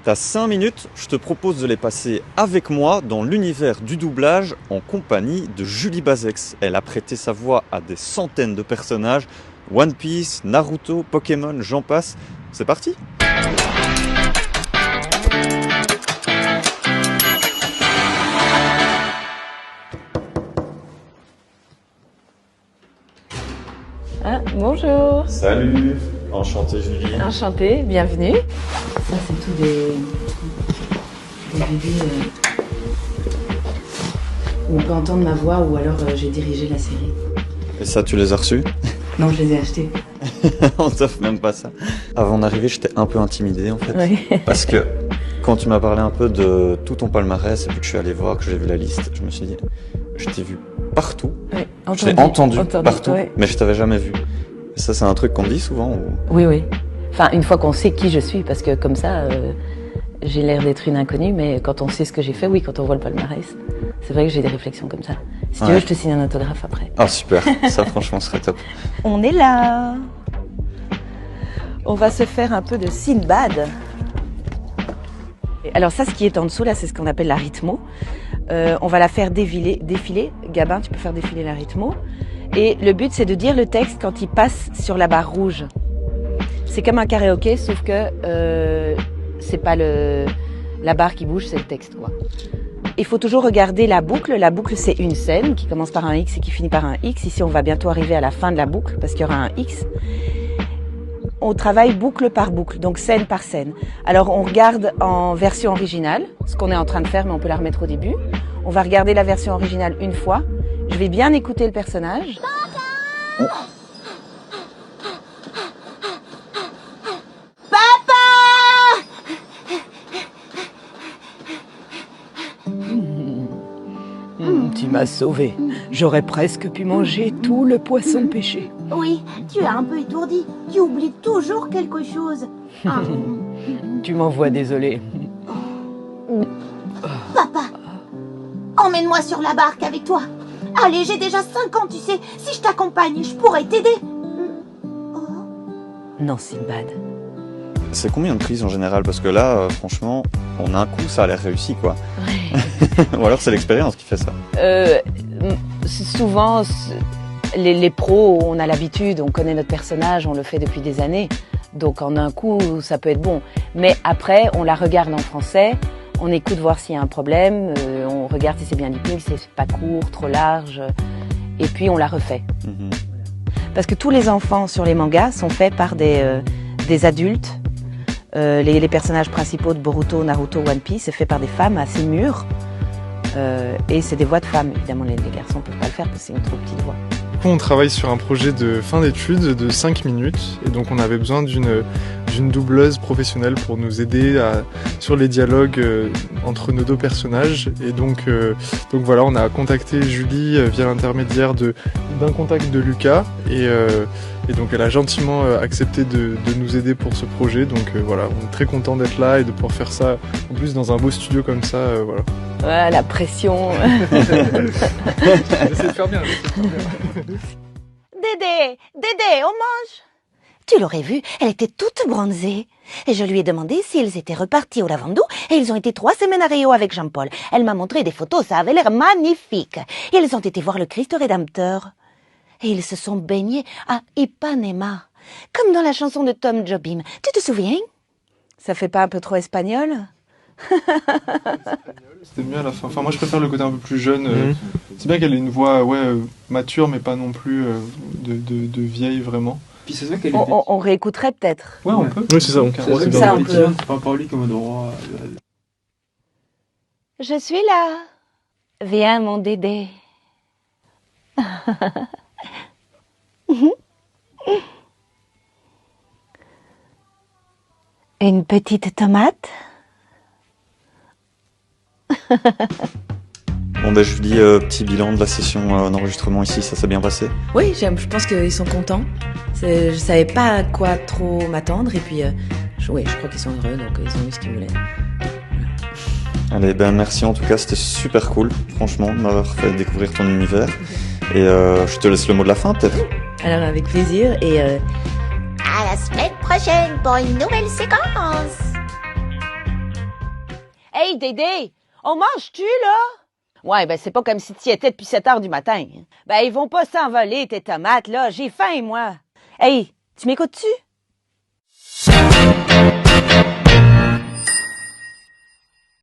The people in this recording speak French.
T'as 5 minutes, je te propose de les passer avec moi dans l'univers du doublage en compagnie de Julie Bazex. Elle a prêté sa voix à des centaines de personnages, One Piece, Naruto, Pokémon, j'en passe. C'est parti! Ah, bonjour. Salut, enchanté Julie. Enchantée, bienvenue. Ça c'est tout des DVD où on peut entendre ma voix ou alors j'ai dirigé la série. Et ça, tu les as reçus? Non, je les ai achetés. On t'offre même pas ça. Avant d'arriver, j'étais un peu intimidé en fait. Oui. Parce que quand tu m'as parlé un peu de tout ton palmarès et puis que je suis allé voir, que j'ai vu la liste, je me suis dit, je t'ai vu partout. Oui, Je t'ai entendu partout, ouais. mais je t'avais jamais vu. Et ça, c'est un truc qu'on dit souvent ou... Oui, oui. Enfin, une fois qu'on sait qui je suis, parce que comme ça, j'ai l'air d'être une inconnue, mais quand on sait ce que j'ai fait, oui, quand on voit le palmarès, c'est vrai que j'ai des réflexions comme ça. Si tu veux, je te signe un autographe après. Ah super, ça franchement serait top. On est là. On va se faire un peu de Sinbad. Alors ça, ce qui est en dessous, là, c'est ce qu'on appelle la rythmo. On va la faire défiler. Gabin, tu peux faire défiler la rythmo. Et le but, c'est de dire le texte quand il passe sur la barre rouge. C'est comme un karaoké, sauf que c'est pas la barre qui bouge, c'est le texte, quoi. Il faut toujours regarder la boucle. La boucle, c'est une scène qui commence par un X et qui finit par un X. Ici, on va bientôt arriver à la fin de la boucle parce qu'il y aura un X. On travaille boucle par boucle, donc scène par scène. Alors, on regarde en version originale, ce qu'on est en train de faire, mais on peut la remettre au début. On va regarder la version originale une fois. Je vais bien écouter le personnage. Tu m'as sauvé. J'aurais presque pu manger tout le poisson pêché. Oui, tu es un peu étourdi. Tu oublies toujours quelque chose. Ah. Tu m'envoies désolé. Papa, emmène-moi sur la barque avec toi. Allez, j'ai déjà 5 ans, tu sais. Si je t'accompagne, je pourrais t'aider. Non, Sinbad. C'est combien de prises en général? Parce que là, franchement, en un coup, ça a l'air réussi, quoi. Ouais. Ou alors c'est l'expérience qui fait ça. Souvent, les pros, on a l'habitude, on connaît notre personnage, on le fait depuis des années. Donc en un coup, ça peut être bon. Mais après, on la regarde en français, on écoute voir s'il y a un problème, on regarde si c'est bien lip-sync, si c'est pas court, trop large, et puis on la refait. Mhm. Parce que tous les enfants sur les mangas sont faits par des adultes. Les personnages principaux de Boruto, Naruto, One Piece, c'est fait par des femmes assez mûres. Et c'est des voix de femmes. Évidemment, les garçons ne peuvent pas le faire parce que c'est une trop petite voix. Du coup, on travaille sur un projet de fin d'études de 5 minutes. Et donc, on avait besoin d'une doubleuse professionnelle pour nous aider sur les dialogues entre nos deux personnages. Et donc voilà, on a contacté Julie via l'intermédiaire d'un contact de Lucas. Et donc, elle a gentiment accepté de nous aider pour ce projet. Donc voilà, on est très content d'être là et de pouvoir faire ça, en plus dans un beau studio comme ça. Voilà. Ouais, la pression. J'essaie de faire bien. Dédé, on mange. Tu l'aurais vue, elle était toute bronzée. Et je lui ai demandé s'ils étaient repartis au Lavandou et ils ont été 3 semaines à Rio avec Jean-Paul. Elle m'a montré des photos, ça avait l'air magnifique. Ils ont été voir le Christ Rédempteur. Et ils se sont baignés à Ipanema, comme dans la chanson de Tom Jobim. Tu te souviens? Ça fait pas un peu trop espagnol? C'était mieux à la fin. Enfin, moi, je préfère le côté un peu plus jeune. C'est bien qu'elle ait une voix mature, mais pas non plus de vieille, vraiment. Puis ça se voit qu'elle On réécouterait peut-être. Ouais, on peut. Oui, c'est ça. on peut. Pas parler comme un roi. Je suis là. Viens, mon Dédé. Une petite tomate? Bon ben Julie, petit bilan de la session d'enregistrement ici, ça s'est bien passé? Oui, je pense qu'ils sont contents. Je savais pas à quoi trop m'attendre et puis je crois qu'ils sont heureux, donc ils ont eu ce qu'ils voulaient. Allez, ben merci en tout cas, c'était super cool, franchement, de m'avoir fait découvrir ton univers. Et je te laisse le mot de la fin peut-être. Alors avec plaisir et à la semaine prochaine pour une nouvelle séquence. Hey, Dédé, on mange-tu, là? Ouais, ben c'est pas comme si tu y étais depuis 7 heures du matin. Ben, ils vont pas s'envoler, tes tomates, là. J'ai faim, moi. Hey, tu m'écoutes-tu?